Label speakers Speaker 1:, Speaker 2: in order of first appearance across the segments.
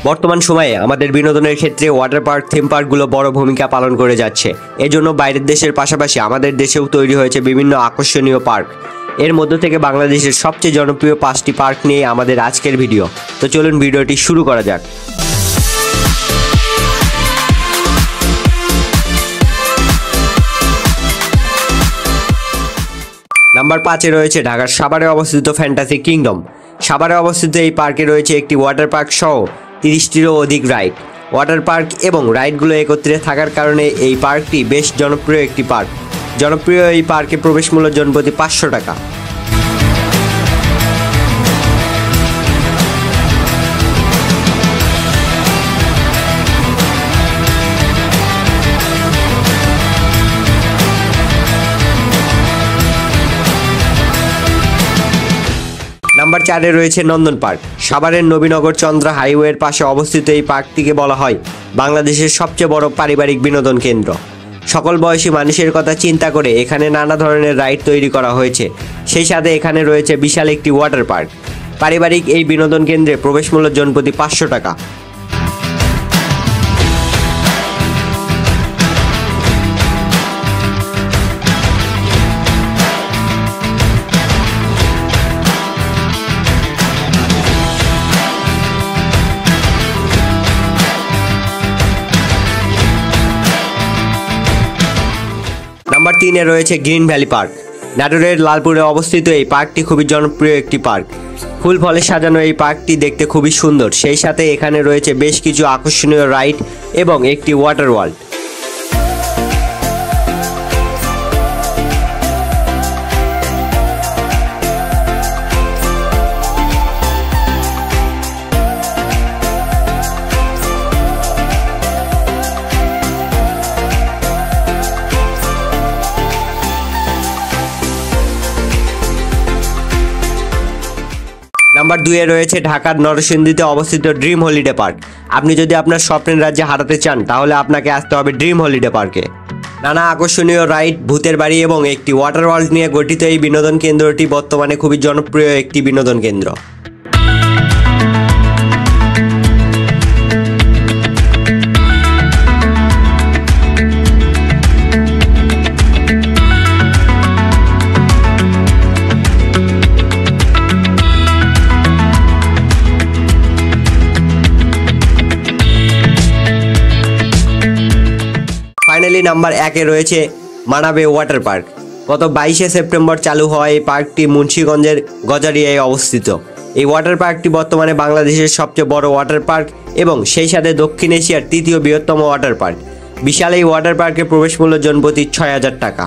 Speaker 1: বর্তমান সময়ে আমাদের বিনোদনের ক্ষেত্রে ওয়াটার পার্ক, থিম পার্কগুলো বড় ভূমিকা পালন করে যাচ্ছে। এজন্য বাইরের দেশের পাশাপাশি আমাদের দেশেও তৈরি হয়েছে বিভিন্ন আকর্ষণীয় পার্ক। এর মধ্য থেকে বাংলাদেশের সবচেয়ে জনপ্রিয় 5টি পার্ক নিয়ে আমাদের আজকের ভিডিও। তো চলুন ভিডিওটি শুরু করা যাক। নাম্বার 5-এ রয়েছে ঢাকার সাভারে অবস্থিত ফ্যান্টাসি কিংডম। সাভারে অবস্থিত এই পার্কে রয়েছে একটি ওয়াটার পার্ক সহ 30টিরও অধিক রাইড। ওয়াটার পার্ক এবং রাইডগুলো একত্রে থাকার কারণে এই পার্কটি বেশ জনপ্রিয় একটি পার্ক। জনপ্রিয় এই পার্কে প্রবেশ মূল্য জনপ্রতি 500 টাকা। নাম্বার 4-এ রয়েছে নন্দন পার্ক। সাভারের নবীনগর চন্দ্রা হাইওয়ের পাশে অবস্থিত এই পার্কটিকে বলা হয় বাংলাদেশের সবচেয়ে বড় পারিবারিক বিনোদন কেন্দ্র। সকল বয়সী মানুষের কথা চিন্তা করে এখানে নানা ধরনের রাইড তৈরি করা হয়েছে। সেই সাথে এখানে রয়েছে বিশাল একটি ওয়াটার পার্ক। পারিবারিক এই বিনোদন কেন্দ্রে প্রবেশ মূল্য জনপ্রতি 500 টাকা। নাম্বার 3-এ রয়েছে গ্রিন ভ্যালি পার্ক। নাটোরের লালপুরে অবস্থিত এই পার্কটি খুবই জনপ্রিয় একটি পার্ক। ফুল ফলে সাজানো এই পার্কটি দেখতে খুবই সুন্দর। সেই সাথে এখানে রয়েছে বেশ কিছু আকর্ষণীয় রাইড এবং একটি ওয়াটার ওয়ার্ল্ড। নাম্বার 2-এ রয়েছে ঢাকার নরসিংদীতে অবস্থিত ড্রিম হলিডে পার্ক। আপনি যদি আপনার স্বপ্নের রাজ্যে হারাতে চান তাহলে আপনাকে আসতে হবে ড্রিম হলিডে পার্কে। নানা আকর্ষণীয় রাইড, ভূতের বাড়ি এবং একটি ওয়াটার ওয়ার্ল্ড নিয়ে গঠিত এই বিনোদন কেন্দ্রটি বর্তমানে খুবই জনপ্রিয় একটি বিনোদন কেন্দ্র। ফাইনালি নাম্বার 1-এ রয়েছে মানাবে ওয়াটার পার্ক। গত 22শে সেপ্টেম্বর চালু হওয়া এই পার্কটি মুন্সিগঞ্জের গজারিয়ায় অবস্থিত। এই ওয়াটার পার্কটি বর্তমানে বাংলাদেশের সবচেয়ে বড় ওয়াটার পার্ক এবং সেই সাথে দক্ষিণ এশিয়ার 3য় বৃহত্তম ওয়াটার পার্ক। বিশাল এই ওয়াটার পার্কের প্রবেশ মূল্য জনপ্রতি 6000 টাকা।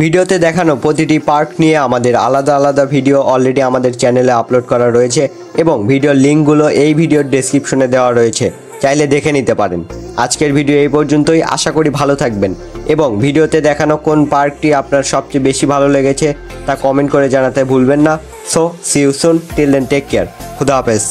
Speaker 1: ভিডিওতে দেখানো প্রতিটি পার্ক নিয়ে আমাদের আলাদা আলাদা ভিডিও অলরেডি আমাদের চ্যানেলে আপলোড করা রয়েছে এবং ভিডিওর লিঙ্কগুলো এই ভিডিওর ডেসক্রিপশনে দেওয়া রয়েছে, চাইলে দেখে নিতে পারেন। আজকের ভিডিও এই পর্যন্তই। আশা করি ভালো থাকবেন এবং ভিডিওতে দেখানো কোন পার্কটি আপনার সবচেয়ে বেশি ভালো লেগেছে তা কমেন্ট করে জানাতে ভুলবেন না। So see you soon, till then take care, খুদা হাফেজ।